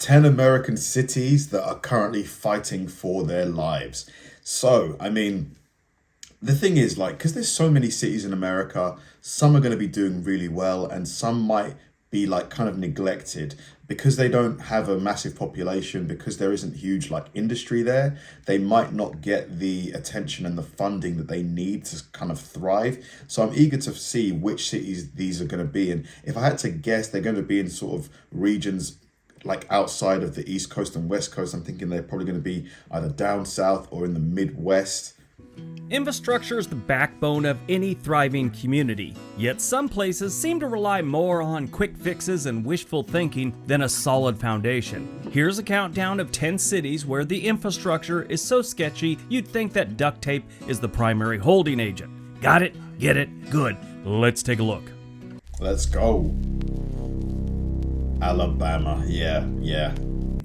10 American cities that are currently fighting for their lives. So, I mean, the thing is, like, because there's so many cities in America, some are going to be doing really well and some might be like kind of neglected because they don't have a massive population, because there isn't huge like industry there. They might not get the attention and the funding that they need to kind of thrive. So I'm eager to see which cities these are going to be. And if I had to guess, they're going to be in sort of regions like outside of the East Coast and West Coast. I'm thinking they're probably going to be either down south or in the Midwest. Infrastructure is the backbone of any thriving community, yet some places seem to rely more on quick fixes and wishful thinking than a solid foundation. Here's a countdown of 10 cities where the infrastructure is so sketchy you'd think that duct tape is the primary holding agent. Got it? Get it? Good. Let's take a look. Let's go. Alabama. Yeah.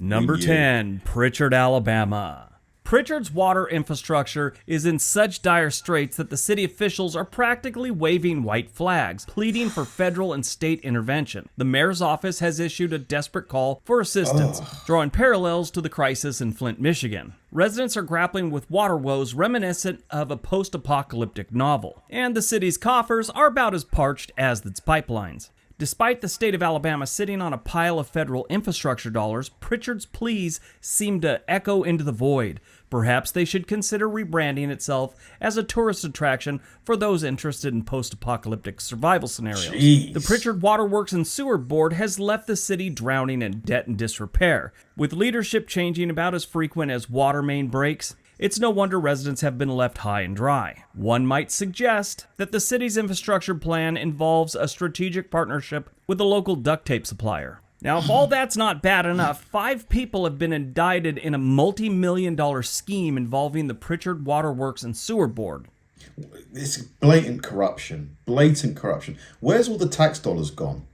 Number 10, Pritchard, Alabama. Pritchard's water infrastructure is in such dire straits that the city officials are practically waving white flags, pleading for federal and state intervention. The mayor's office has issued a desperate call for assistance, drawing parallels to the crisis in Flint, Michigan. Residents are grappling with water woes reminiscent of a post-apocalyptic novel, and the city's coffers are about as parched as its pipelines. Despite the state of Alabama sitting on a pile of federal infrastructure dollars, Pritchard's pleas seem to echo into the void. Perhaps they should consider rebranding itself as a tourist attraction for those interested in post-apocalyptic survival scenarios. Jeez. The Pritchard Waterworks and Sewer Board has left the city drowning in debt and disrepair. With leadership changing about as frequent as water main breaks, it's no wonder residents have been left high and dry. One might suggest that the city's infrastructure plan involves a strategic partnership with a local duct tape supplier. Now, if all that's not bad enough, 5 people have been indicted in a multi-million-dollar scheme involving the Pritchard Waterworks and Sewer Board. It's blatant corruption. Where's all the tax dollars gone?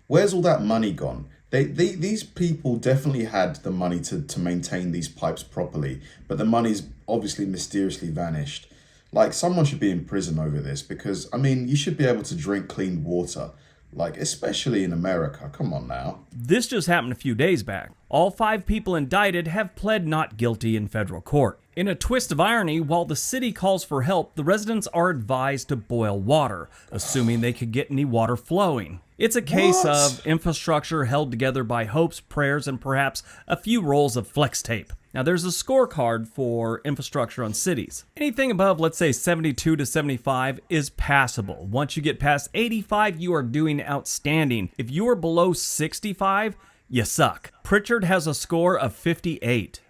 Where's all that money gone? These people definitely had the money to maintain these pipes properly, but the money's obviously mysteriously vanished. Like, someone should be in prison over this, because, I mean, you should be able to drink clean water. Like, especially in America. Come on now. This just happened a few days back. All 5 people indicted have pled not guilty in federal court. In a twist of irony, while the city calls for help, the residents are advised to boil water, assuming they could get any water flowing. It's a case of infrastructure held together by hopes, prayers, and perhaps a few rolls of flex tape. Now, there's a scorecard for infrastructure on cities. Anything above, let's say, 72 to 75 is passable. Once you get past 85, you are doing outstanding. If you are below 65, you suck. Pritchard has a score of 58.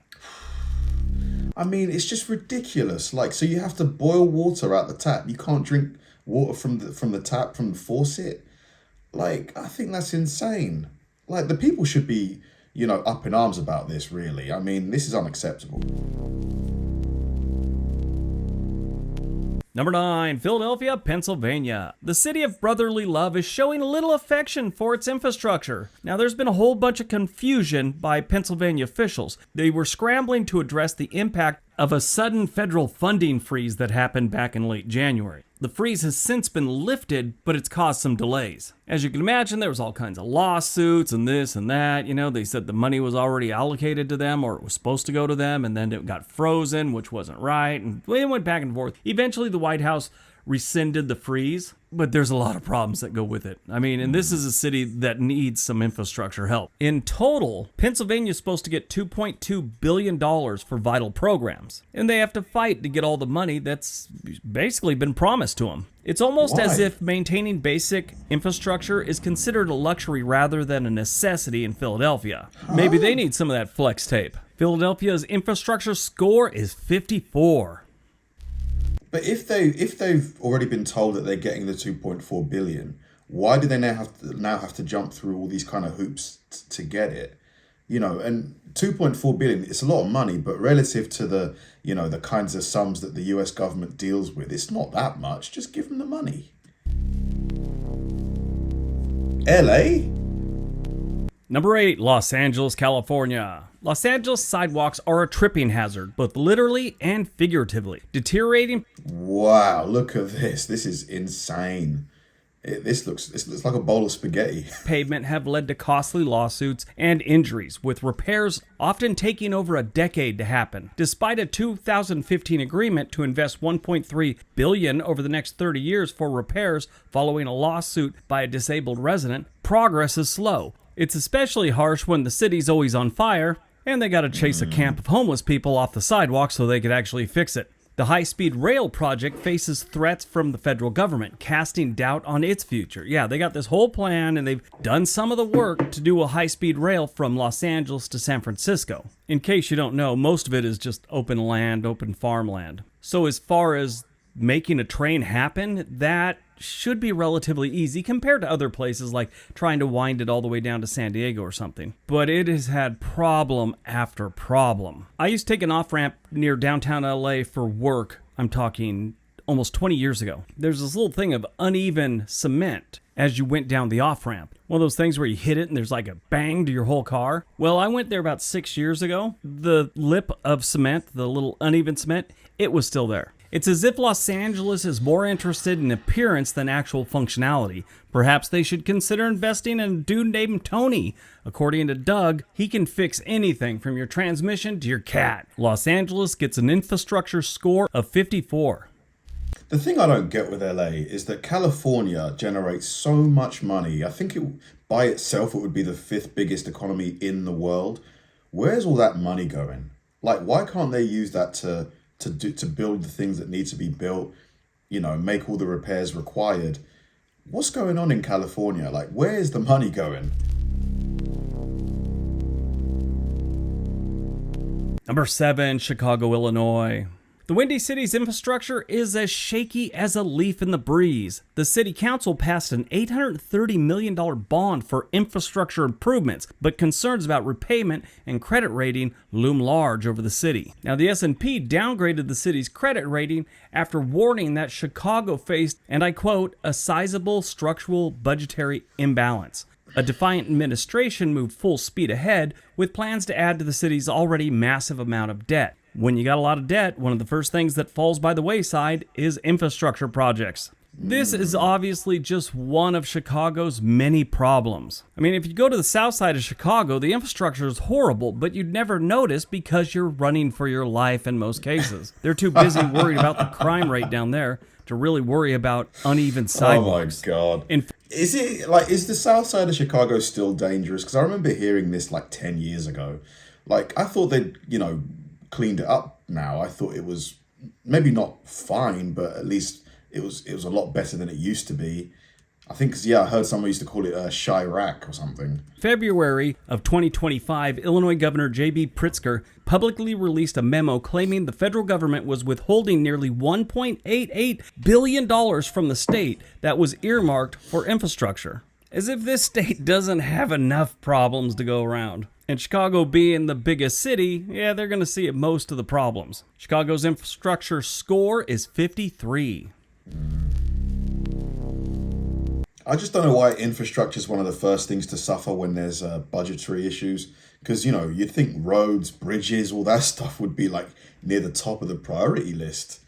I mean, it's just ridiculous. Like, so you have to boil water out the tap. You can't drink water from the tap, from the faucet. Like, I think that's insane. Like, the people should be, up in arms about this, really. I mean, this is unacceptable. Number 9, Philadelphia, Pennsylvania. The city of brotherly love is showing a little affection for its infrastructure. Now, there's been a whole bunch of confusion by Pennsylvania officials. They were scrambling to address the impact of a sudden federal funding freeze that happened back in late January. The freeze has since been lifted, but it's caused some delays. As you can imagine, there was all kinds of lawsuits and this and that. They said the money was already allocated to them, or it was supposed to go to them, and then it got frozen, which wasn't right, and it went back and forth. Eventually, the White House rescinded the freeze, but there's a lot of problems that go with it. I mean, and this is a city that needs some infrastructure help. In total, Pennsylvania is supposed to get $2.2 billion for vital programs, and they have to fight to get all the money that's basically been promised to them. It's almost as if maintaining basic infrastructure is considered a luxury rather than a necessity in Philadelphia. Maybe they need some of that flex tape. Philadelphia's infrastructure score is 54. But if they've already been told that they're getting the 2.4 billion, why do they now have to jump through all these kind of hoops to get it? And 2.4 billion, it's a lot of money, but relative to the the kinds of sums that the US government deals with, it's not that much. Just give them the money. LA? Number 8, Los Angeles, California. Los Angeles sidewalks are a tripping hazard, both literally and figuratively. Deteriorating. Wow, look at this. This is insane. This looks like a bowl of spaghetti. Pavement have led to costly lawsuits and injuries, with repairs often taking over a decade to happen. Despite a 2015 agreement to invest $1.3 billion over the next 30 years for repairs following a lawsuit by a disabled resident, progress is slow. It's especially harsh when the city's always on fire and they got to chase a camp of homeless people off the sidewalk so they could actually fix it. The high-speed rail project faces threats from the federal government, casting doubt on its future. Yeah, they got this whole plan, and they've done some of the work to do a high-speed rail from Los Angeles to San Francisco. In case you don't know, most of it is just open land, open farmland. So as far as making a train happen, that should be relatively easy compared to other places like trying to wind it all the way down to San Diego or something. But it has had problem after problem. I used to take an off-ramp near downtown LA for work. I'm talking almost 20 years ago. There's this little thing of uneven cement as you went down the off-ramp. One of those things where you hit it and there's like a bang to your whole car. Well, I went there about 6 years ago. The lip of cement, the little uneven cement, it was still there. It's as if Los Angeles is more interested in appearance than actual functionality. Perhaps they should consider investing in a dude named Tony. According to Doug, he can fix anything from your transmission to your cat. Los Angeles gets an infrastructure score of 54. The thing I don't get with LA is that California generates so much money. I think by itself it would be the 5th biggest economy in the world. Where's all that money going? Like, why can't they use that to build the things that need to be built, make all the repairs required? What's going on in California? Like, where is the money going? Number 7, Chicago, Illinois. The Windy City's infrastructure is as shaky as a leaf in the breeze. The city council passed an $830 million bond for infrastructure improvements, but concerns about repayment and credit rating loom large over the city. Now, the S&P downgraded the city's credit rating after warning that Chicago faced, and I quote, a sizable structural budgetary imbalance. A defiant administration moved full speed ahead with plans to add to the city's already massive amount of debt. When you got a lot of debt, one of the first things that falls by the wayside is infrastructure projects. This is obviously just one of Chicago's many problems. I mean, if you go to the south side of Chicago, the infrastructure is horrible, but you'd never notice because you're running for your life in most cases. They're too busy worried about the crime rate down there to really worry about uneven sidewalks. Oh my God. Is the south side of Chicago still dangerous? Because I remember hearing this like 10 years ago. Like, I thought they'd, cleaned it up now. I thought it was maybe not fine, but at least it was a lot better than it used to be. I think, I heard someone used to call it Chirac or something. February of 2025, Illinois Governor J.B. Pritchard publicly released a memo claiming the federal government was withholding nearly $1.88 billion from the state that was earmarked for infrastructure. As if this state doesn't have enough problems to go around. And Chicago being the biggest city, they're going to see most of the problems. Chicago's infrastructure score is 53. I just don't know why infrastructure is one of the first things to suffer when there's budgetary issues. Because, you'd think roads, bridges, all that stuff would be like near the top of the priority list.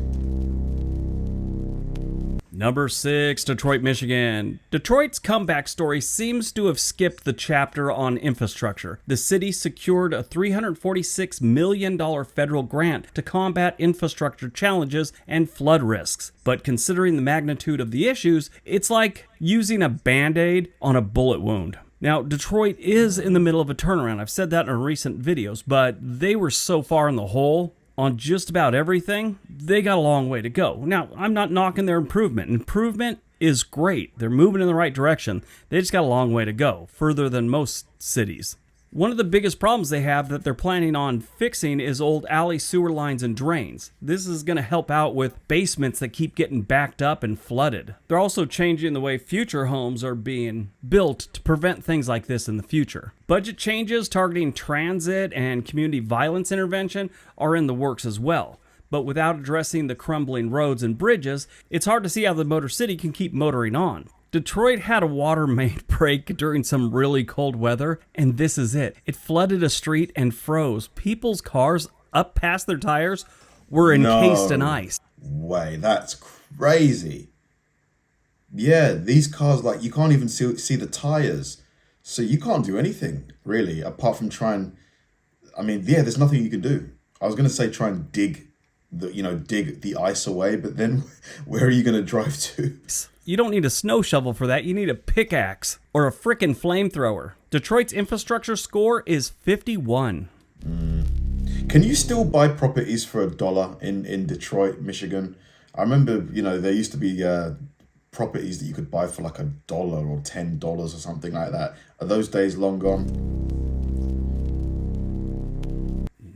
Number 6, Detroit, Michigan. Detroit's comeback story seems to have skipped the chapter on infrastructure. The city secured a $346 million federal grant to combat infrastructure challenges and flood risks. But considering the magnitude of the issues, it's like using a Band-Aid on a bullet wound. Now, Detroit is in the middle of a turnaround. I've said that in recent videos, but they were so far in the hole on just about everything, they got a long way to go. Now, I'm not knocking their improvement. Improvement is great. They're moving in the right direction. They just got a long way to go, further than most cities. One of the biggest problems they have that they're planning on fixing is old alley sewer lines and drains. This is going to help out with basements that keep getting backed up and flooded. They're also changing the way future homes are being built to prevent things like this in the future. Budget changes targeting transit and community violence intervention are in the works as well. But without addressing the crumbling roads and bridges, it's hard to see how the Motor City can keep motoring on. Detroit had a water main break during some really cold weather, and this is it. It flooded a street and froze. People's cars up past their tires were encased in ice. Way, that's crazy. Yeah, these cars, like, you can't even see the tires. So you can't do anything, really, apart from try and, I mean, yeah, there's nothing you can do. I was going to say try and dig the ice away, but then where are you going to drive to? You don't need a snow shovel for that. You need a pickaxe or a frickin' flamethrower. Detroit's infrastructure score is 51. Can you still buy properties for $1 in Detroit, Michigan? I remember, there used to be properties that you could buy for like $1 or $10 or something like that. Are those days long gone?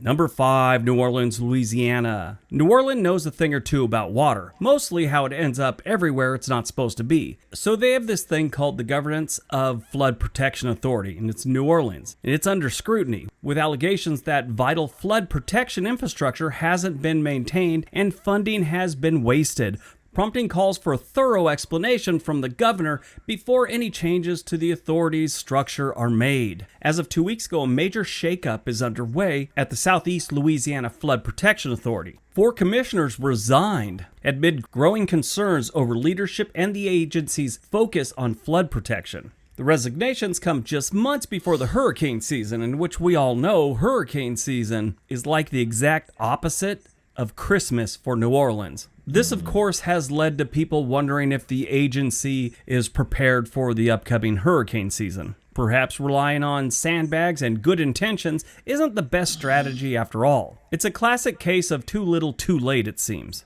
Number 5, New Orleans, Louisiana. New Orleans knows a thing or two about water, mostly how it ends up everywhere it's not supposed to be. So they have this thing called the Governance of Flood Protection Authority, and it's New Orleans. And it's under scrutiny, with allegations that vital flood protection infrastructure hasn't been maintained and funding has been wasted, prompting calls for a thorough explanation from the governor before any changes to the authority's structure are made. As of 2 weeks ago, a major shakeup is underway at the Southeast Louisiana Flood Protection Authority. 4 commissioners resigned amid growing concerns over leadership and the agency's focus on flood protection. The resignations come just months before the hurricane season, in which we all know hurricane season is like the exact opposite of Christmas for New Orleans. This, of course, has led to people wondering if the agency is prepared for the upcoming hurricane season. Perhaps relying on sandbags and good intentions isn't the best strategy after all. It's a classic case of too little too late, it seems.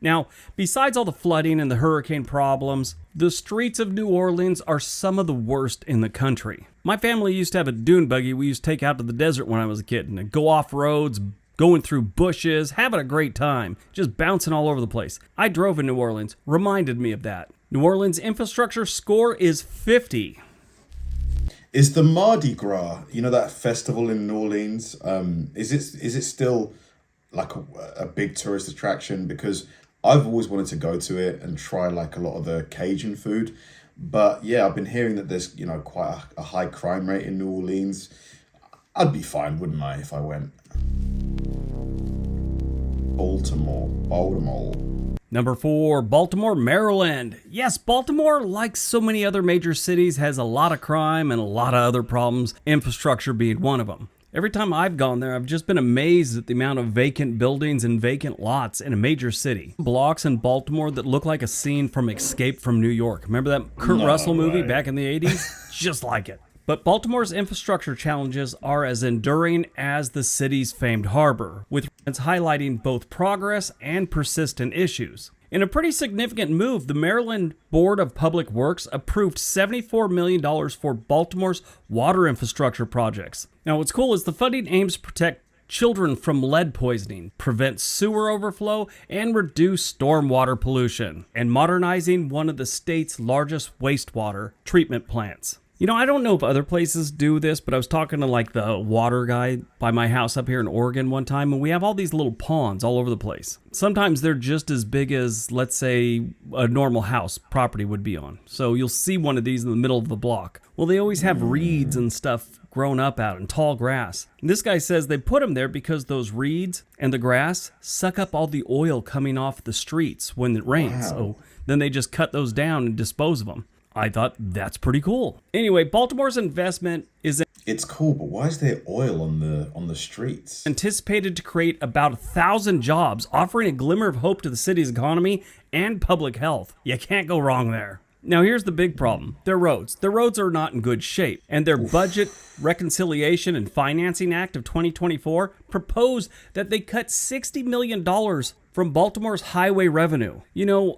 Now, besides all the flooding and the hurricane problems, the streets of New Orleans are some of the worst in the country. My family used to have a dune buggy we used to take out to the desert when I was a kid and go off roads, going through bushes, having a great time, just bouncing all over the place. I drove in New Orleans, reminded me of that. New Orleans' infrastructure score is 50. Is the Mardi Gras, that festival in New Orleans, is it still like a big tourist attraction? Because I've always wanted to go to it and try like a lot of the Cajun food. But yeah, I've been hearing that there's, quite a high crime rate in New Orleans. I'd be fine, wouldn't I, if I went? Baltimore. Number 4, Baltimore, Maryland. Yes, Baltimore, like so many other major cities, has a lot of crime and a lot of other problems, infrastructure being one of them. Every time I've gone there, I've just been amazed at the amount of vacant buildings and vacant lots in a major city. Blocks in Baltimore that look like a scene from Escape from New York. Remember that Kurt Russell movie back in the 80s? Just like it. But Baltimore's infrastructure challenges are as enduring as the city's famed harbor, with highlighting both progress and persistent issues. In a pretty significant move, the Maryland Board of Public Works approved $74 million for Baltimore's water infrastructure projects. Now, what's cool is the funding aims to protect children from lead poisoning, prevent sewer overflow, and reduce stormwater pollution, and modernizing one of the state's largest wastewater treatment plants. I don't know if other places do this, but I was talking to like the water guy by my house up here in Oregon one time, and we have all these little ponds all over the place. Sometimes they're just as big as, let's say, a normal house property would be on. So you'll see one of these in the middle of the block. Well, they always have reeds and stuff grown up out and tall grass. And this guy says they put them there because those reeds and the grass suck up all the oil coming off the streets when it rains. Wow. So then they just cut those down and dispose of them. I thought that's pretty cool. Anyway, Baltimore's investment is It's cool, but why is there oil on the streets? Anticipated to create about 1,000 jobs, offering a glimmer of hope to the city's economy and public health. You can't go wrong there. Now here's the big problem. Their roads. Their roads are not in good shape, and their Budget Reconciliation and Financing Act of 2024 proposed that they cut $60 million from Baltimore's highway revenue.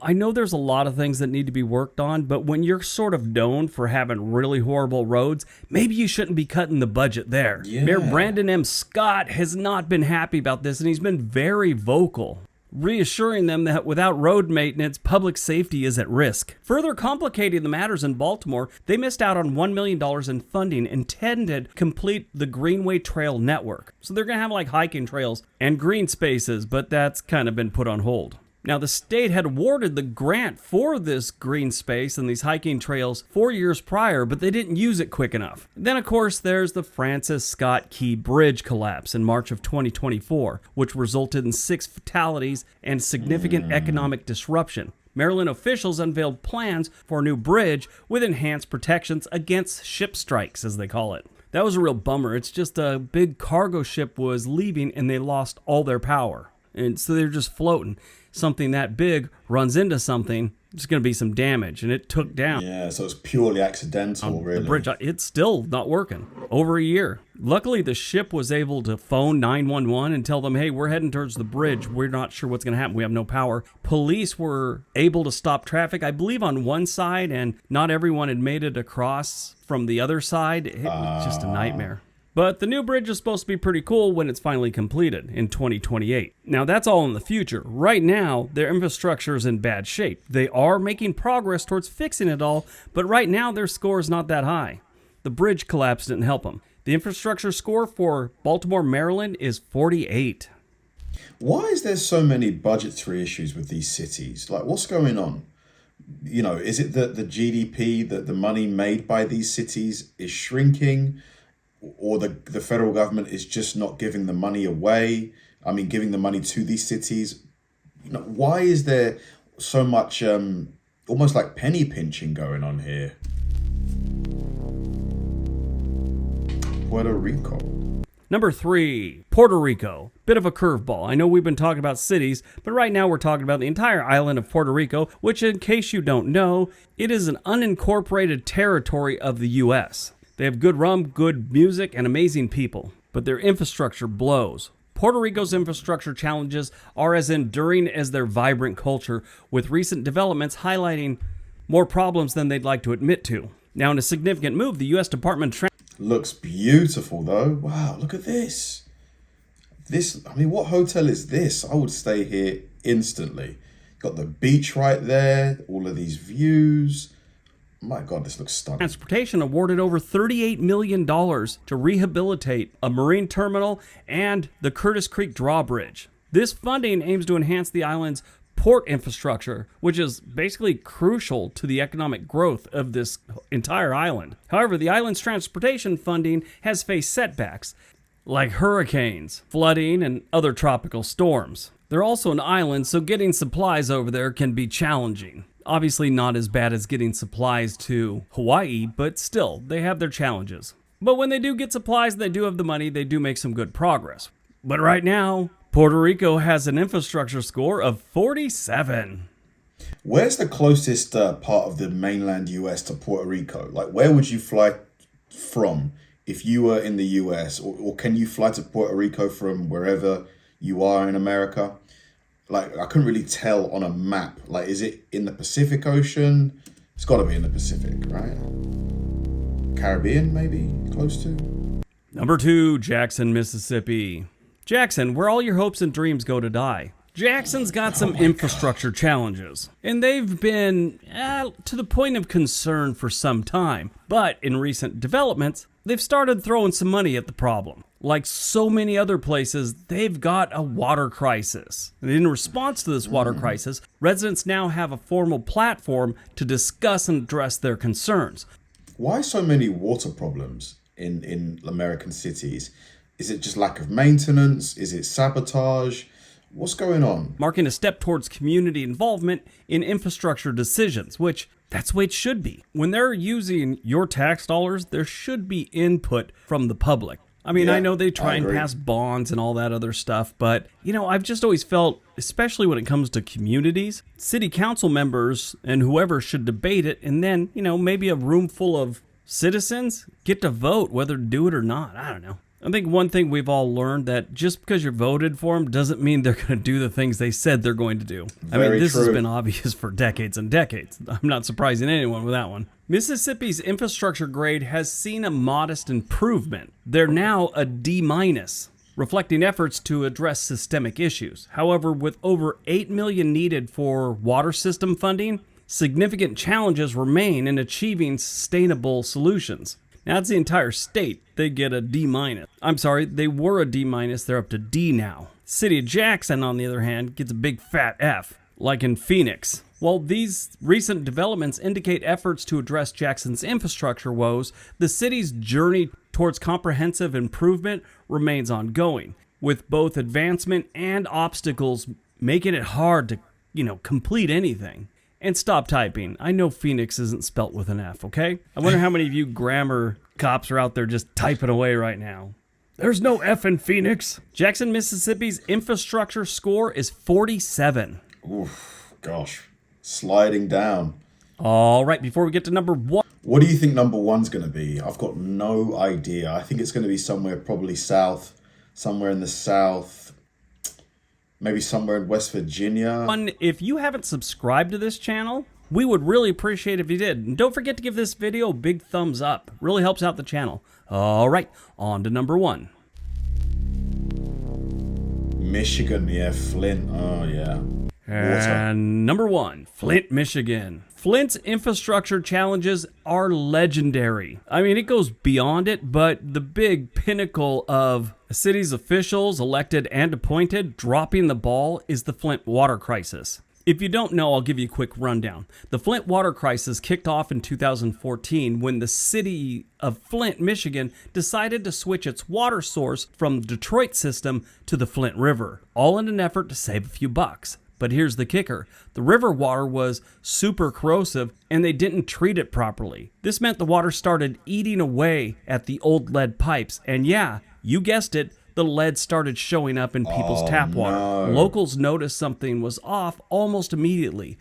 I know there's a lot of things that need to be worked on, but when you're sort of known for having really horrible roads, maybe you shouldn't be cutting the budget there. Yeah. Mayor Brandon M. Scott has not been happy about this, and he's been very vocal, reassuring them that without road maintenance, public safety is at risk. Further complicating the matters in Baltimore, they missed out on $1 million in funding intended to complete the Greenway Trail network. So they're going to have like hiking trails and green spaces, but that's kind of been put on hold. Now, the state had awarded the grant for this green space and these hiking trails 4 years prior, but they didn't use it quick enough. Then, of course, there's the Francis Scott Key Bridge collapse in March of 2024, which resulted in 6 fatalities and significant economic disruption. Maryland officials unveiled plans for a new bridge with enhanced protections against ship strikes, as they call it. That was a real bummer. It's just a big cargo ship was leaving and they lost all their power. And so they're just floating. Something that big runs into something, there's going to be some damage. And it took down. Yeah, so it's purely accidental, really. The bridge, it's still not working. Over a year. Luckily, the ship was able to phone 911 and tell them, hey, we're heading towards the bridge. We're not sure what's going to happen. We have no power. Police were able to stop traffic, I believe, on one side, and not everyone had made it across from the other side. It was just a nightmare. But the new bridge is supposed to be pretty cool when it's finally completed in 2028. Now, that's all in the future. Right now, their infrastructure is in bad shape. They are making progress towards fixing it all, but right now their score is not that high. The bridge collapse didn't help them. The infrastructure score for Baltimore, Maryland is 48. Why is there so many budgetary issues with these cities? Like, what's going on? You know, is it that the GDP, that the money made by these cities is shrinking? Or the federal government is just not giving the money away? I mean, giving the money to these cities? You know, why is there so much almost like penny pinching going on here? Puerto Rico. Number 3, Puerto Rico. Bit of a curveball. I know we've been talking about cities, but right now we're talking about the entire island of Puerto Rico, which, in case you don't know, it is an unincorporated territory of the U.S. They have good rum, good music, and amazing people, but their infrastructure blows. Puerto Rico's infrastructure challenges are as enduring as their vibrant culture, with recent developments highlighting more problems than they'd like to admit to. Now, in a significant move, the U.S. Department of Looks beautiful, though. Wow, look at this. I mean, what hotel is this? I would stay here instantly. Got the beach right there, all of these views. My God, this looks stunning. Transportation awarded over $38 million to rehabilitate a marine terminal and the Curtis Creek Drawbridge. This funding aims to enhance the island's port infrastructure, which is basically crucial to the economic growth of this entire island. However, the island's transportation funding has faced setbacks, like hurricanes, flooding, and other tropical storms. They're also an island, so getting supplies over there can be challenging. Obviously not as bad as getting supplies to Hawaii, but still, they have their challenges. But when they do get supplies, they do have the money, they do make some good progress. But right now, Puerto Rico has an infrastructure score of 47. Where's the closest part of the mainland US to Puerto Rico? Like, where would you fly from if you were in the US? Or can you fly to Puerto Rico from wherever you are in America? Like, I couldn't really tell on a map. Like, is it in the Pacific Ocean? It's got to be in the Pacific, right? Caribbean, maybe, close to? Number 2, Jackson, Mississippi. Jackson, where all your hopes and dreams go to die. Jackson's got some infrastructure challenges, and they've been to the point of concern for some time. But in recent developments, they've started throwing some money at the problem. Like so many other places, they've got a water crisis. And in response to this water crisis, residents now have a formal platform to discuss and address their concerns. Why so many water problems in American cities? Is it just lack of maintenance? Is it sabotage? What's going on? Marking a step towards community involvement in infrastructure decisions, which that's the way it should be. When they're using your tax dollars, there should be input from the public. I mean, I know they try and pass bonds and all that other stuff, but, you know, I've just always felt, especially when it comes to communities, city council members and whoever should debate it, and then, you know, maybe a room full of citizens get to vote whether to do it or not. I don't know. I think one thing we've all learned, that just because you're voted for them doesn't mean they're going to do the things they said they're going to do. This has been obvious for decades and decades. I'm not surprising anyone with that one. Mississippi's infrastructure grade has seen a modest improvement. They're now a D-, reflecting efforts to address systemic issues. However, with over $8 million needed for water system funding, significant challenges remain in achieving sustainable solutions. Now, that's the entire state. They get a D-. I'm sorry, they were a D-, they're up to D now. City of Jackson, on the other hand, gets a big fat F, like in Phoenix. While these recent developments indicate efforts to address Jackson's infrastructure woes, the city's journey towards comprehensive improvement remains ongoing, with both advancement and obstacles making it hard to, complete anything. And stop typing. I know Phoenix isn't spelt with an F, okay? I wonder how many of you grammar cops are out there just typing away right now. There's no F in Phoenix. Jackson, Mississippi's infrastructure score is 47. Oof, gosh. Sliding down. All right, before we get to number 1. What do you think number 1's going to be? I've got no idea. I think it's going to be somewhere probably south, somewhere in the south, maybe somewhere in West Virginia. If you haven't subscribed to this channel, we would really appreciate if you did. And don't forget to give this video a big thumbs up. Really helps out the channel. All right, on to number 1. Michigan, yeah, Flint. Oh, yeah. And number 1, Flint, Michigan. Flint's infrastructure challenges are legendary. I mean, it goes beyond it, but the big pinnacle of a city's officials, elected and appointed, dropping the ball is the Flint water crisis. If you don't know, I'll give you a quick rundown. The Flint water crisis kicked off in 2014 when the city of Flint, Michigan decided to switch its water source from the Detroit system to the Flint River, all in an effort to save a few bucks. But here's the kicker. The river water was super corrosive and they didn't treat it properly. This meant the water started eating away at the old lead pipes. And yeah, you guessed it, the lead started showing up in people's tap water. No. Locals noticed something was off almost immediately.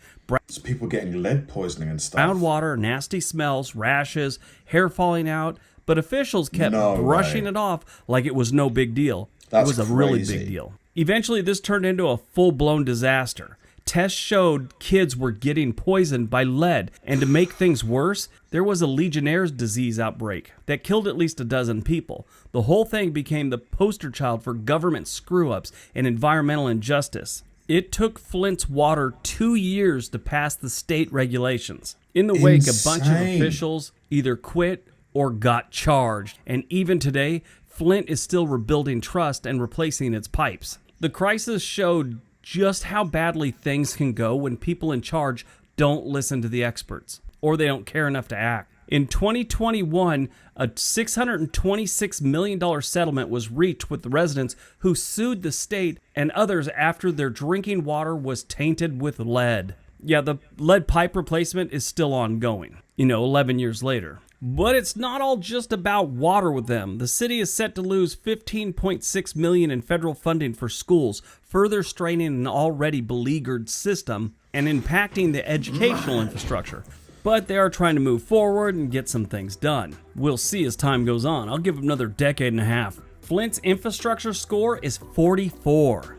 It's people getting lead poisoning and stuff. Brown water, nasty smells, rashes, hair falling out. But officials kept brushing it off like it was no big deal. That's it was a really big deal. Eventually, this turned into a full-blown disaster. Tests showed kids were getting poisoned by lead, and to make things worse, there was a Legionnaire's disease outbreak that killed at least a dozen people. The whole thing became the poster child for government screw-ups and environmental injustice. It took Flint's water 2 years to pass the state regulations. In the wake, a bunch of officials either quit or got charged, and even today, Flint is still rebuilding trust and replacing its pipes. The crisis showed just how badly things can go when people in charge don't listen to the experts, or they don't care enough to act. In 2021, a $626 million settlement was reached with the residents who sued the state and others after their drinking water was tainted with lead. Yeah, the lead pipe replacement is still ongoing, 11 years later. But it's not all just about water with them. The city is set to lose $15.6 million in federal funding for schools, further straining an already beleaguered system and impacting the educational infrastructure. But they are trying to move forward and get some things done. We'll see as time goes on. I'll give them another decade and a half. Flint's infrastructure score is 44.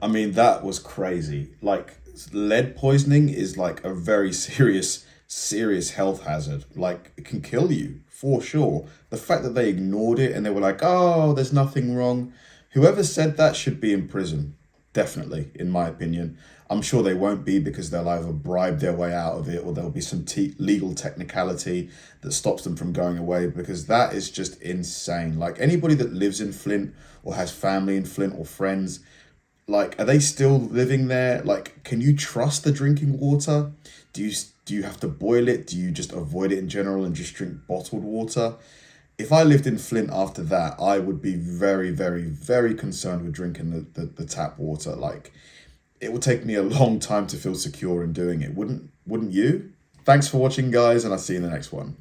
I mean, that was crazy. Like, lead poisoning is like a very serious health hazard. Like, it can kill you for sure. The fact that they ignored it and they were like, oh, there's nothing wrong. Whoever said that should be in prison. Definitely, in my opinion. I'm sure they won't be because they'll either bribe their way out of it or there'll be some legal technicality that stops them from going away, because that is just insane. Like, anybody that lives in Flint or has family in Flint or friends, like, are they still living there? Like, can you trust the drinking water? Do you have to boil it? Do you just avoid it in general and just drink bottled water? If I lived in Flint after that, I would be very, very, very concerned with drinking the tap water. Like, it would take me a long time to feel secure in doing it. Wouldn't you? Thanks for watching, guys, and I'll see you in the next one.